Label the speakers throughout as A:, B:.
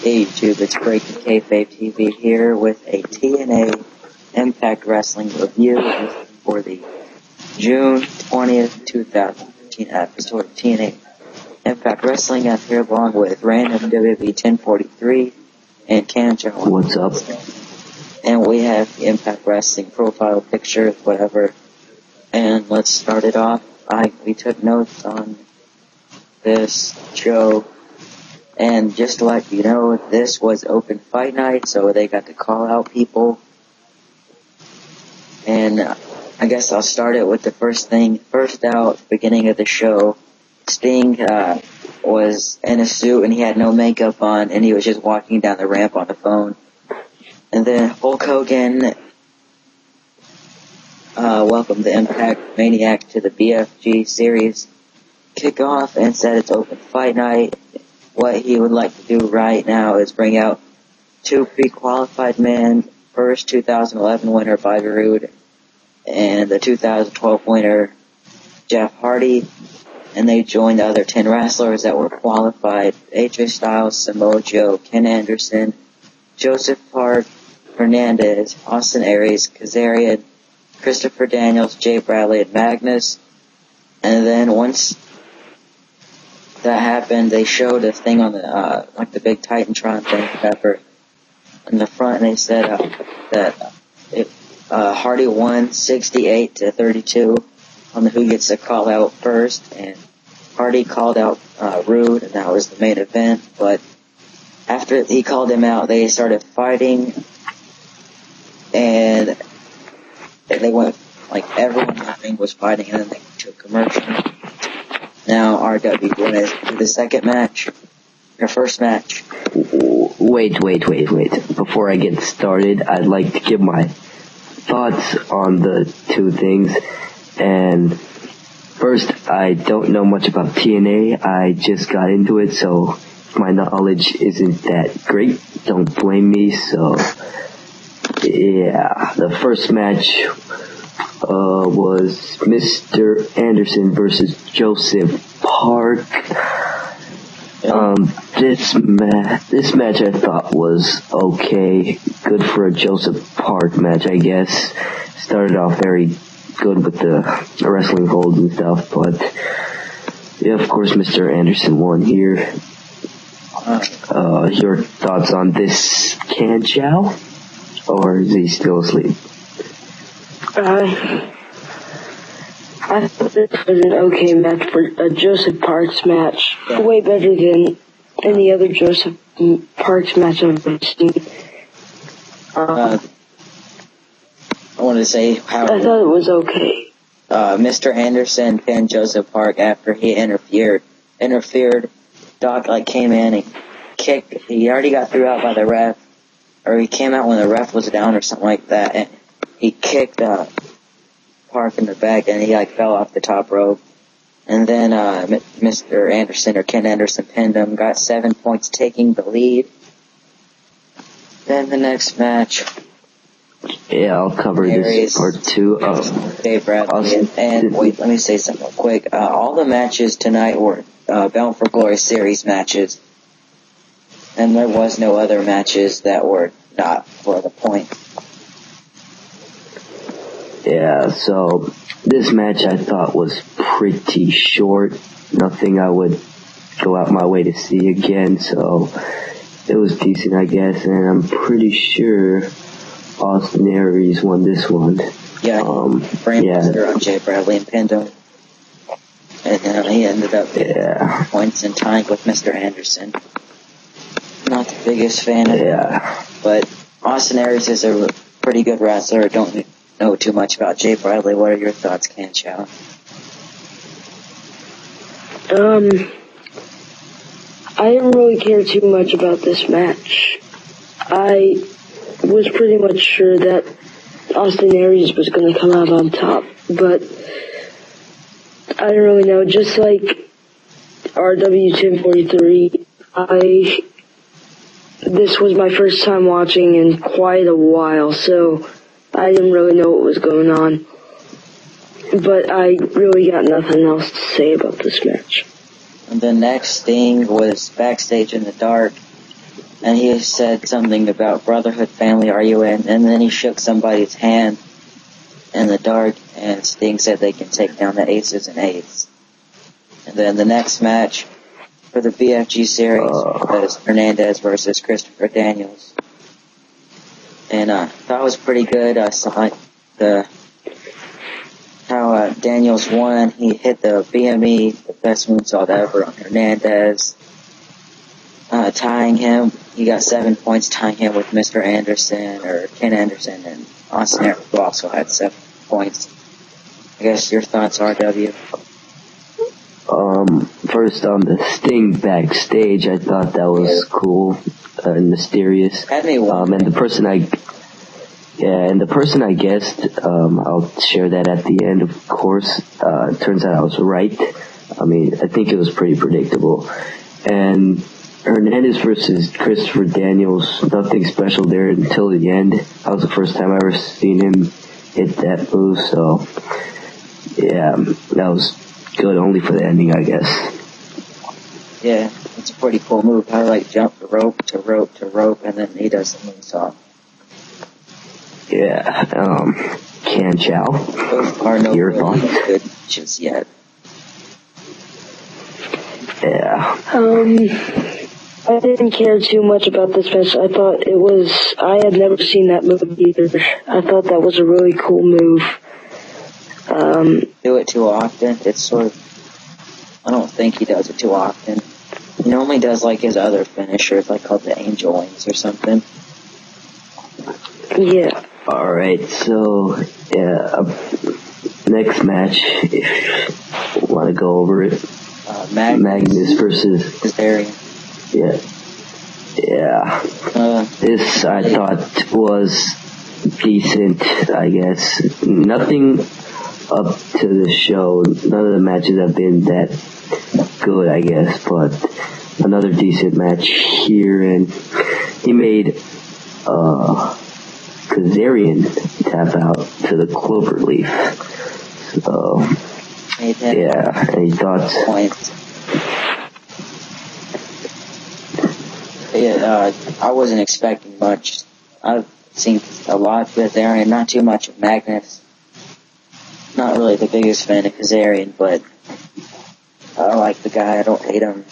A: Hey YouTube, it's BreakingKayfabeTV here with a TNA Impact Wrestling review for the June 20th, 2015 episode of TNA Impact Wrestling. I'm here along with Random WWE 1043 and Cam Jones.
B: What's up?
A: And we have the Impact Wrestling profile picture, whatever. And let's start it off. We took notes on this show. And just to let you know, this was open fight night, so they got to call out people. And I guess I'll start it with the first thing. First out, beginning of the show, Sting was in a suit and he had no makeup on, and he was just walking down the ramp on the phone. And then Hulk Hogan welcomed the Impact Maniac to the BFG series kickoff and said it's open fight night. What he would like to do right now is bring out two pre-qualified men. First, 2011 winner Bobby Roode and the 2012 winner Jeff Hardy. And they joined the other 10 wrestlers that were qualified: AJ Styles, Samoa Joe, Ken Anderson, Joseph Park, Hernandez, Austin Aries, Kazarian, Christopher Daniels, Jay Bradley, and Magnus. And then once that happened, they showed a thing on the like the big Titantron thing, whatever, in the front, and they said that Hardy won 68-32 on the who gets the call out first, and Hardy called out Roode, and that was the main event. But after he called him out, they started fighting, and they went like everyone in the ring was fighting, and then they went to a commercial. Now, RW, want to do the second match? Your first match?
B: Wait. Before I get started, I'd like to give my thoughts on the two things. And first, I don't know much about TNA. I just got into it, so my knowledge isn't that great. Don't blame me. So, yeah, the first match was Mr. Anderson versus Joseph Park. This match I thought was okay. Good for a Joseph Park match, I guess. Started off very good with the wrestling holds and stuff, but yeah, of course Mr. Anderson won here. Your thoughts on this, Can Chow? Or is he still asleep?
C: I thought this was an okay match for a Joseph Parks match.
A: Yeah.
C: Way better than any other Joseph Parks match I've ever seen.
A: I want to say how
C: I thought it was okay.
A: Mr. Anderson pinned Joseph Park after he interfered. Doc came in and kicked. He already got threw out by the ref, or he came out when the ref was down or something like that, and he kicked Park in the back, and he fell off the top rope. And then Mr. Anderson, or Ken Anderson, pinned him, got 7 points, taking the lead. Then the next match.
B: Yeah, I'll cover this part two.
A: Dave Bradley. And wait, let me say something real quick. All the matches tonight were Bound for Glory series matches. And there was no other matches that were not for the point.
B: Yeah, so this match I thought was pretty short. Nothing I would go out my way to see again, so it was decent, I guess, and I'm pretty sure Austin Aries won this one.
A: Yeah, on Jay Bradley and pinned him. And he ended up getting points and tying with Mr. Anderson. Not the biggest fan of him, but Austin Aries is a pretty good wrestler. Don't know too much about Jay Bradley. What are your thoughts, Ken Chow?
C: I didn't really care too much about this match. I was pretty much sure that Austin Aries was going to come out on top, but I didn't really know. Just like RW1043, this was my first time watching in quite a while, so I didn't really know what was going on. But I really got nothing else to say about this match.
A: And the next thing was backstage in the dark. and he said something about brotherhood, family, are you in? And then he shook somebody's hand in the dark, and Sting said they can take down the Aces and Eights. And then the next match for the BFG series was Hernandez versus Christopher Daniels. And that was pretty good. I saw how Daniels won. He hit the BME, the best moonsault ever, on Hernandez, tying him. He got 7 points, tying him with Mr. Anderson, or Ken Anderson, and Austin Aries, who also had 7 points. I guess your thoughts are, W?
B: First on the Sting backstage, I thought that was cool and mysterious.
A: Had me
B: and the person I guessed, I'll share that at the end, of course. Turns out I was right. I mean, I think it was pretty predictable. And Hernandez versus Christopher Daniels, nothing special there until the end. That was the first time I ever seen him hit that move, so yeah, that was good only for the ending, I guess.
A: Yeah, it's a pretty cool move. How like jump to rope to rope to rope, and then he does the moonsault.
B: Yeah, Can Chow.
A: Those are no
B: Your
A: really
B: thoughts?
A: good matches yet.
B: Yeah.
C: I didn't care too much about this match. I had never seen that move either. I thought that was a really cool move.
A: Do it too often. It's sort of, I don't think he does it too often. He normally does like his other finishers, like called the Angel Wings or something.
C: Yeah.
B: Alright, so, yeah, next match, if you want to go over it. Magnus versus
A: Kazarian.
B: Yeah. This I thought was decent, I guess. Nothing up to the show. None of the matches have been that good, I guess, but another decent match here, and he made Kazarian tap out to the cloverleaf. So, yeah, any thoughts?
A: Yeah, I wasn't expecting much. I've seen a lot of Kazarian, not too much of Magnus. Not really the biggest fan of Kazarian, but I like the guy. I don't hate him.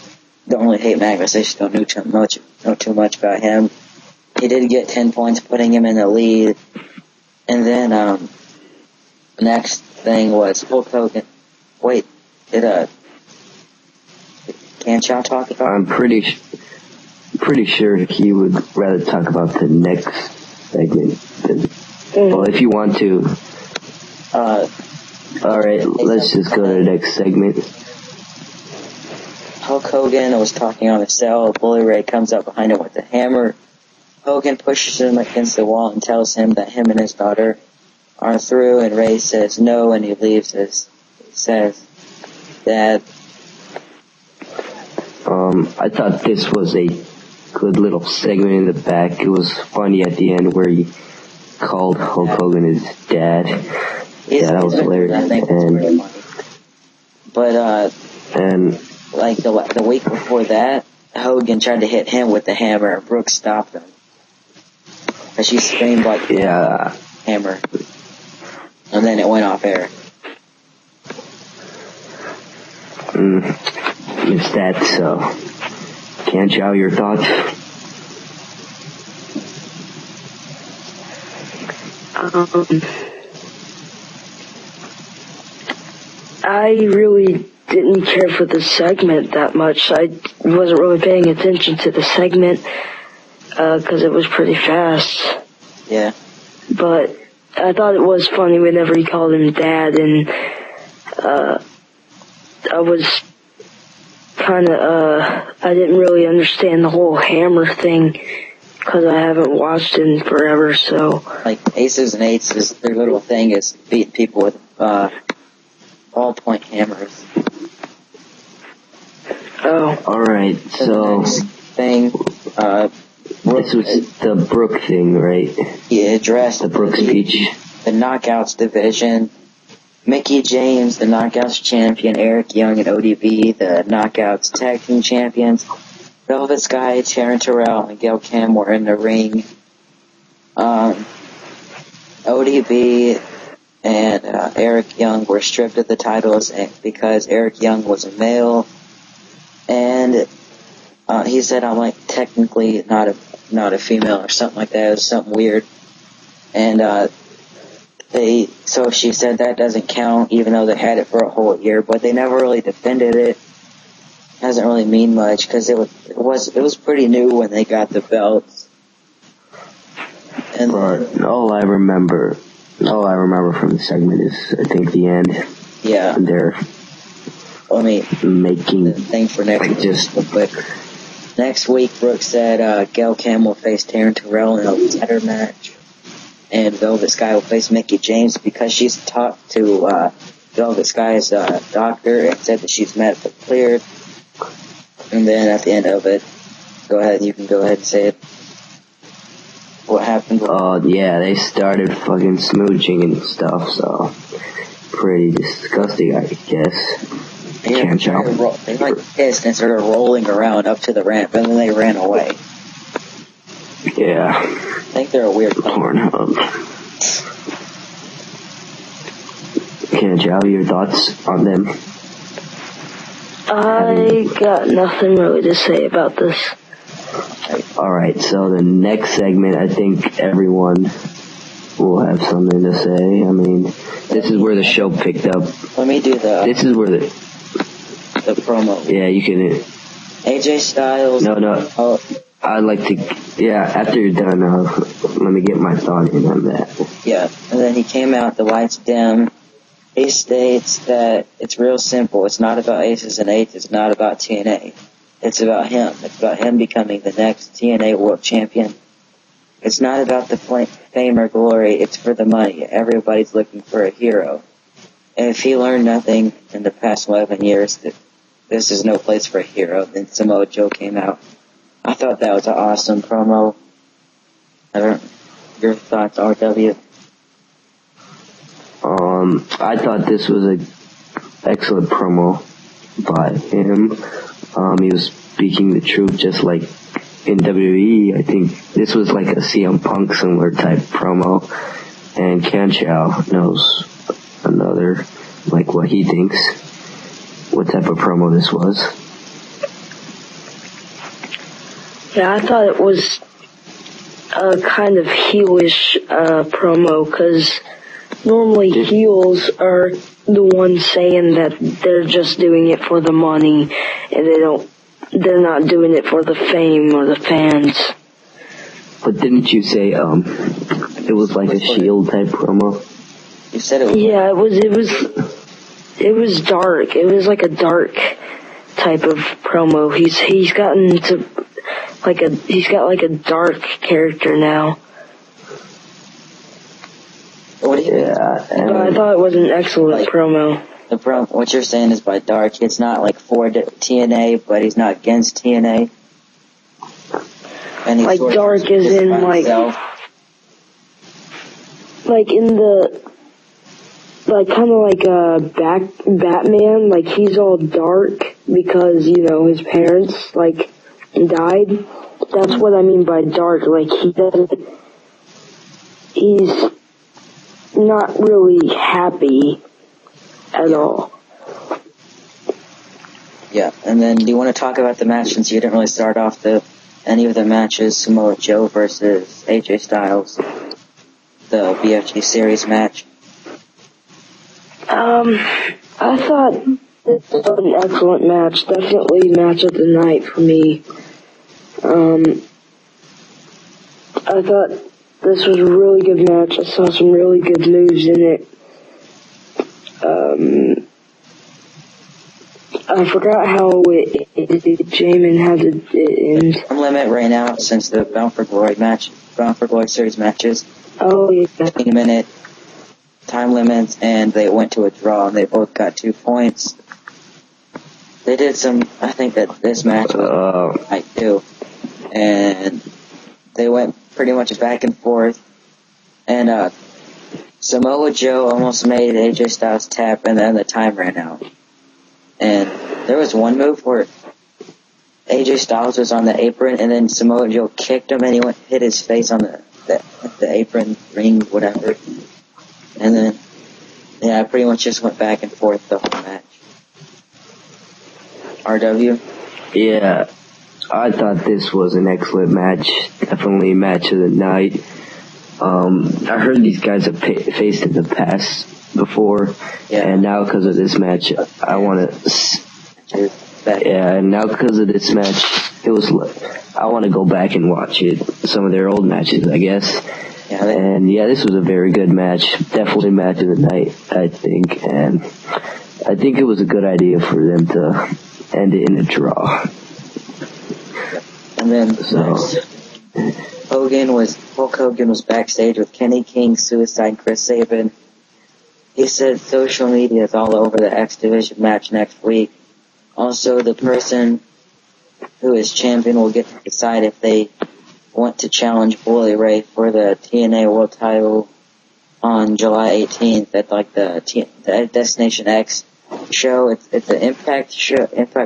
A: Don't really hate Magnus. I just don't know too much about him. He did get 10 points, putting him in the lead. And then, next thing was Hulk Hogan. Wait, did Can Chow talk about it?
B: I'm pretty sure he would rather talk about the next segment than, well, if you want to. Alright, let's just go to the next segment.
A: Hulk Hogan was talking on a cell. Bully Ray comes up behind him with a hammer. Hogan pushes him against the wall and tells him that him and his daughter are through, and Ray says no, and he leaves. He says that
B: I thought this was a good little segment in the back. It was funny at the end where he called Hulk Hogan his dad. Yeah, that was hilarious.
A: I think that's really funny. But like the week before that, Hogan tried to hit him with the hammer, and Brooke stopped him. And she screamed like,
B: yeah,
A: hammer. And then it went off air.
B: It's that, so. Can Chow, your thoughts?
C: I really didn't care for the segment that much. I wasn't really paying attention to the segment because it was pretty fast.
A: Yeah.
C: But I thought it was funny whenever he called him dad, and I was kind of, I didn't really understand the whole hammer thing because I haven't watched it in forever, so.
A: Like, Aces and Eights, their little thing is beating people with ballpoint hammers.
C: Oh.
B: Alright, so.
A: Next thing,
B: this was the Brooke thing, right?
A: He addressed
B: the Brooke speech.
A: The Knockouts division. Mickey James, the Knockouts champion. Eric Young and ODB, the Knockouts tag team champions. Velvet Sky, Sharon Terrell, and Gail Kim were in the ring. ODB and Eric Young were stripped of the titles because Eric Young was a male, and he said, "I'm like technically not a female," or something like that. It was something weird, and so she said that doesn't count, even though they had it for a whole year, but they never really defended it. Doesn't really mean much because it was pretty new when they got the belts. And
B: but all I remember from the segment is, I think, the end.
A: Yeah.
B: And they're making
A: the thing for next week.
B: Just
A: real quick. Next week, Brooke said Gail Kim will face Taryn Terrell in a ladder match, and Velvet Sky will face Mickie James because she's talked to Velvet Sky's doctor and said that she's medically cleared. And then at the end of it, you can go ahead and say it. What happened?
B: Yeah, they started fucking smooching and stuff, so pretty disgusting, I guess.
A: They pissed and started rolling around up to the ramp, and then they ran away.
B: Yeah.
A: I think they're a weird
B: Pornhub. Canchow, your thoughts on them?
C: I got nothing really to say about this.
B: Alright, so the next segment, I think everyone will have something to say. I mean, this is where the show picked up.
A: Let me do
B: This is where the
A: promo.
B: Yeah, you can.
A: AJ Styles.
B: No. I'd like to. Yeah, after you're done, let me get my thought in on that.
A: Yeah, and then he came out, the lights dim. He states that it's real simple. It's not about aces and eights. It's not about TNA. It's about him. It's about him becoming the next TNA World Champion. It's not about the fame or glory. It's for the money. Everybody's looking for a hero. And if he learned nothing in the past 11 years, that this is no place for a hero, then Samoa Joe came out. I thought that was an awesome promo. Your thoughts, RW?
B: I thought this was an excellent promo by him. He was speaking the truth, just like in WWE. I think this was like a CM Punk similar type promo, and Canchow knows another, like what he thinks, what type of promo this was.
C: Yeah, I thought it was a kind of heelish promo, because normally heels are the ones saying that they're just doing it for the money, and they're not doing it for the fame or the fans.
B: But didn't you say it was like a Shield type promo?
A: You said it was.
C: Yeah, it was dark. It was like a dark type of promo. He's gotten to he's got like a dark character now.
A: What do you
C: But I thought it was an excellent promo.
A: What you're saying is by dark, it's not like for TNA, but he's not against TNA. And he's
C: like dark is in like in the kind of like Batman, like he's all dark because his parents died. That's what I mean by dark. Like he's not really happy at all.
A: Yeah, and then do you want to talk about the match, since you didn't really start off any of the matches? Samoa Joe versus AJ Styles, the BFG series match.
C: I thought this was an excellent match. Definitely match of the night for me. I thought this was a really good match. I saw some really good moves in it. I forgot how Jamin had it end.
A: Time limit right now, since the Bound for Glory series matches.
C: Oh, yeah.
A: 15-minute time limits, and they went to a draw, and they both got 2 points. They did I think that this match was right too, and they went pretty much back and forth, and Samoa Joe almost made AJ Styles tap, and then the time ran out. And there was one move where AJ Styles was on the apron, and then Samoa Joe kicked him, and he hit his face on the apron, ring, whatever. And then, yeah, it pretty much just went back and forth the whole match. RW?
B: Yeah, I thought this was an excellent match. Definitely match of the night. I heard these guys have faced in the past before, and now because of this match, I want to. Yeah, and now because of this match, I want to go back and watch some of their old matches, I guess.
A: Yeah,
B: and yeah, this was a very good match. Definitely match of the night, I think, and I think it was a good idea for them to end it in a draw.
A: And then Hulk Hogan was backstage with Kenny King, Suicide, and Chris Sabin. He said social media is all over the X Division match next week. Also, the person who is champion will get to decide if they want to challenge Bully Ray for the TNA World Title on July 18th at like the Destination X show. It's an Impact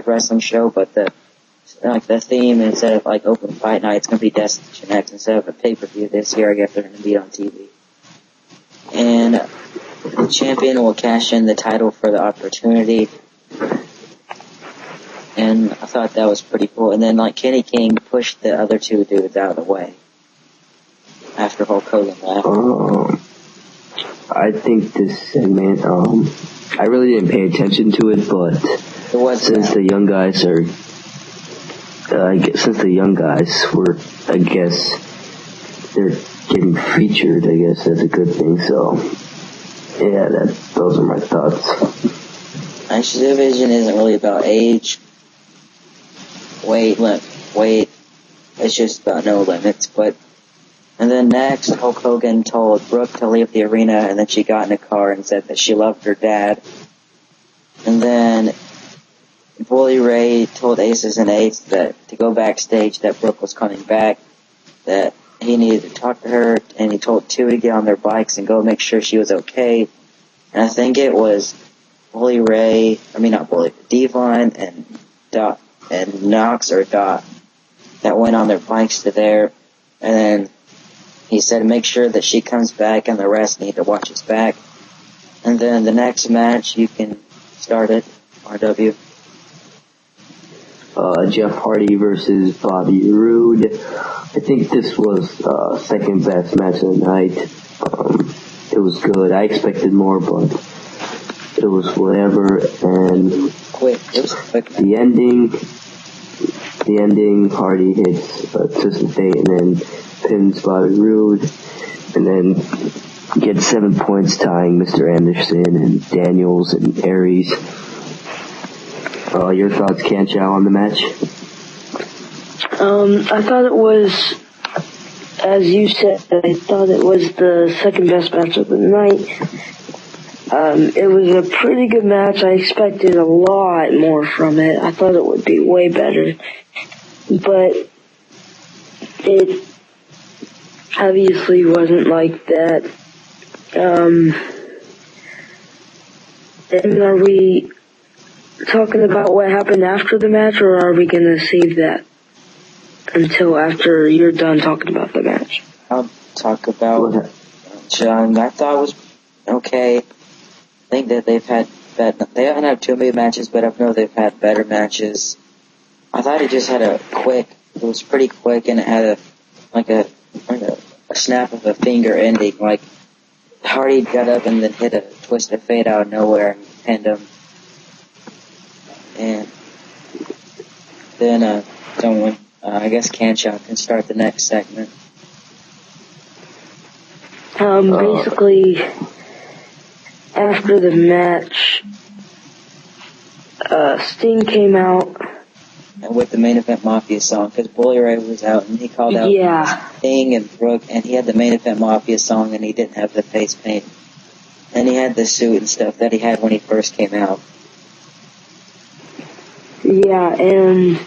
A: Wrestling show, but the theme, instead of like open fight night, it's gonna be Destination X instead of a pay-per-view this year. I guess they're gonna be on TV. And the champion will cash in the title for the opportunity. And I thought that was pretty cool. And then, like, Kenny King pushed the other two dudes out of the way after Hulk Hogan left.
B: I think this segment, I really didn't pay attention to it, but since the young guys were, I guess, they're getting featured, I guess that's a good thing. So, yeah, those are my thoughts.
A: X Division isn't really about age. Weight, it's just about no limits. And then next, Hulk Hogan told Brooke to leave the arena, and then she got in a car and said that she loved her dad. And then Bully Ray told Aces and Eights that to go backstage, that Brooke was coming back, that he needed to talk to her, and he told two to get on their bikes and go make sure she was okay. And I think it was Devon and Dot and Knox or Dot that went on their bikes to there, and then he said make sure that she comes back and the rest need to watch his back. And then the next match, you can start it, RW.
B: Jeff Hardy versus Bobby Roode. I think this was second best match of the night. It was good. I expected more, but it was whatever. And
A: quick. It was quick.
B: The ending, Hardy hits Twisted Fate and then pins Bobby Roode, and then gets 7 points, tying Mr. Anderson and Daniels and Aries. Your thoughts, Canchow, on the match?
C: I thought it was, as you said, I thought it was the second best match of the night. It was a pretty good match. I expected a lot more from it. I thought it would be way better. But it obviously wasn't like that. And are we talking about what happened after the match, or are we going to save that until after you're done talking about the match?
A: I'll talk about John. I thought it was okay. I think that they haven't had too many matches, but I know they've had better matches. I thought it just had it was pretty quick, and it had a snap of a finger ending. Like, Hardy got up and then hit a Twisted Fate out of nowhere and pinned him. And then, I guess Canchow can start the next segment.
C: Basically, after the match, Sting came out.
A: And with the main event Mafia song, because Bully Ray was out, and he called out Sting and Brooke, and he had the main event Mafia song, and he didn't have the face paint. And he had the suit and stuff that he had when he first came out.
C: Yeah, and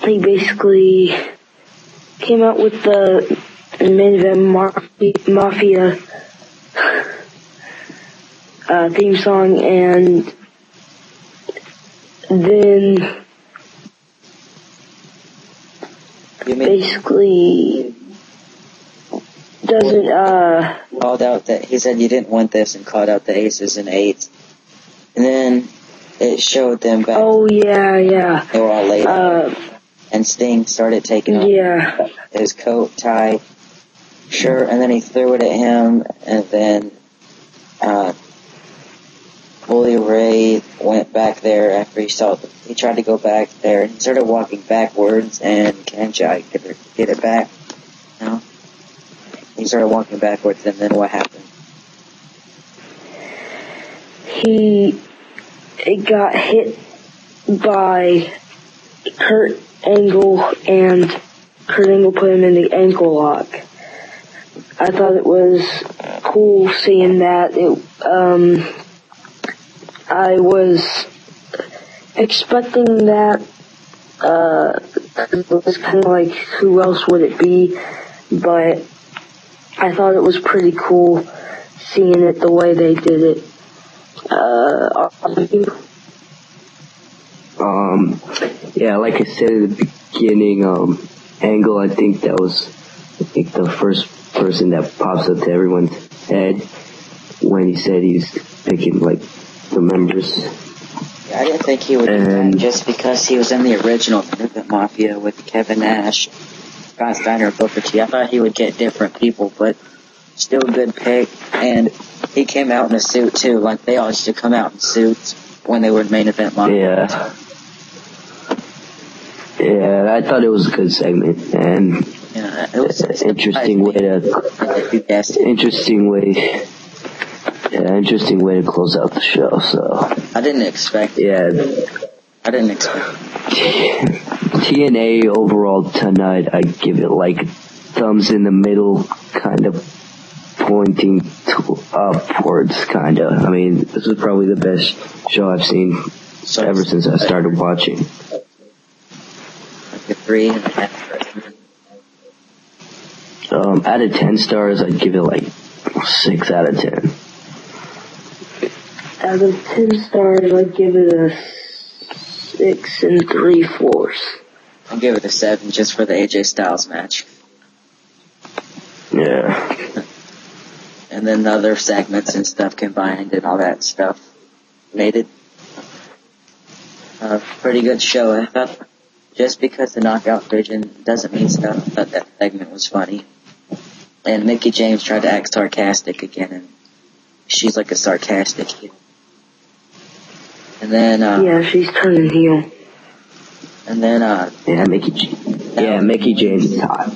C: he basically came out with the main event Mafia theme song, and then basically doesn't,
A: called out that he said you didn't want this and called out the aces and eights. And then it showed them back.
C: Oh, yeah.
A: They were all laid out. And Sting started taking off his coat, tie, shirt, and then he threw it at him, and then Bully Ray went back there after he tried to go back there, and he started walking backwards, and Kenji could get it back. No? He started walking backwards, and then what happened?
C: He got hit by Kurt Angle, and Kurt Angle put him in the ankle lock. I thought it was cool seeing that. I was expecting that. It was kind of like, who else would it be? But I thought it was pretty cool seeing it the way they did it.
B: Yeah, like I said at the beginning, Angle, I think the first person that pops up to everyone's head when he said he's picking, like, the members.
A: Yeah, I didn't think he would do that just because he was in the original Minute Mafia with Kevin Nash, Scott Steiner, and Booker T. I thought he would get different people, but still a good pick. And he came out in a suit, too. Like, they all used to come out in suits when they were in Main Event Mafia. Yeah,
B: I thought it was a good segment, and
A: it was
B: interesting way to close out the show. So
A: I didn't expect.
B: Yeah,
A: I didn't expect.
B: TNA overall tonight, I give it like thumbs in the middle, kind of pointing upwards, kind of. I mean, this is probably the best show I've seen ever since I started watching.
A: Like a 3.5.
B: Out of 10 stars, I'd give it like 6 out of 10.
C: Out of 10 stars, I'd give it a 6 3/4.
A: I'll give it a 7 just for the AJ Styles match.
B: Yeah.
A: And then the other segments and stuff combined and all that stuff made it a pretty good show. I thought just because the knockout region doesn't mean stuff, I thought that segment was funny. And Mickie James tried to act sarcastic again, and she's like a sarcastic heel. And then
C: yeah, she's turning heel.
A: And then
B: Mickie James is hot.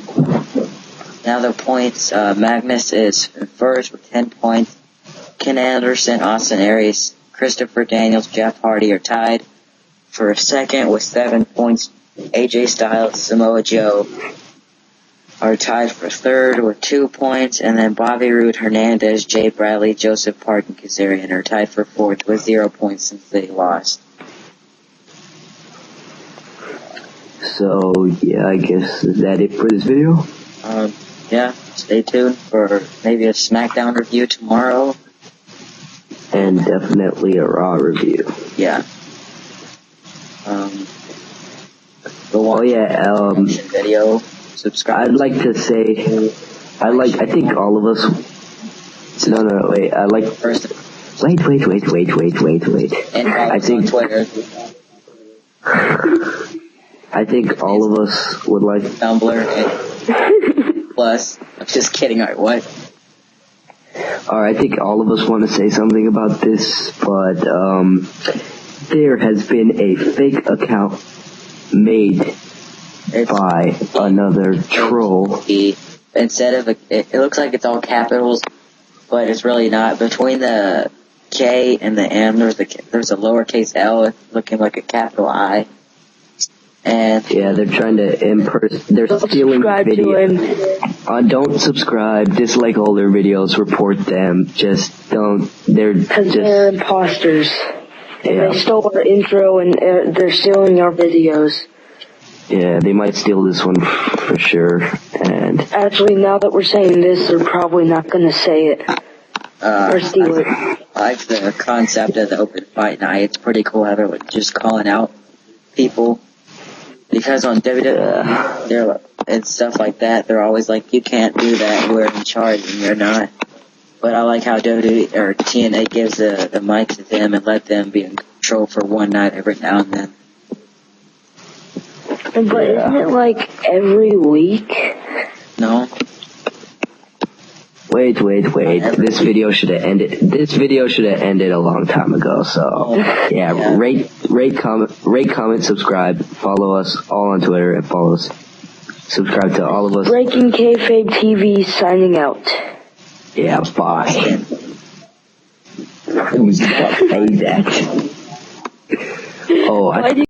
A: Now the points, Magnus is first with 10 points. Ken Anderson, Austin Aries, Christopher Daniels, Jeff Hardy are tied for second with 7 points. AJ Styles, Samoa Joe are tied for third with 2 points, and then Bobby Roode, Hernandez, Jay Bradley, Joseph Park, and Kazarian are tied for fourth with 0 points since they lost.
B: So, yeah, I guess, is that it for this video?
A: Yeah, stay tuned for maybe a SmackDown review tomorrow.
B: And definitely a Raw review.
A: Yeah. Video. Subscribe.
B: I'd like to say, I think all of us, wait. I think all of us would like
A: Tumblr and Plus. I'm just kidding. Alright, what?
B: Alright, I think all of us want to say something about this, but there has been a fake account made by another troll.
A: Instead of it looks like it's all capitals, but it's really not. Between the K and the M, there's a lowercase L looking like a capital I. And
B: yeah, they're trying to they're stealing videos. Don't subscribe, dislike all their videos, report them, just don't,
C: because they're imposters. And they stole our intro and they're stealing our videos.
B: Yeah, they might steal this one for sure. And
C: actually, now that we're saying this, they're probably not going to say it or steal it.
A: I like the concept of the open fight night. It's pretty cool how they're just calling out people Because on WWE, they're, and stuff like that, they're always like, you can't do that, we're in charge, and you're not. But I like how WWE, or TNA gives the mic to them and let them be in control for one night every now and then.
C: But isn't it like every week?
A: No?
B: Wait. This video should have ended. This video should have ended a long time ago. So yeah. Rate, comment, subscribe. Follow us all on Twitter and follow us. Subscribe to all of us.
C: Breaking Kayfabe TV signing out.
B: Yeah, bye. It was payback. Oh,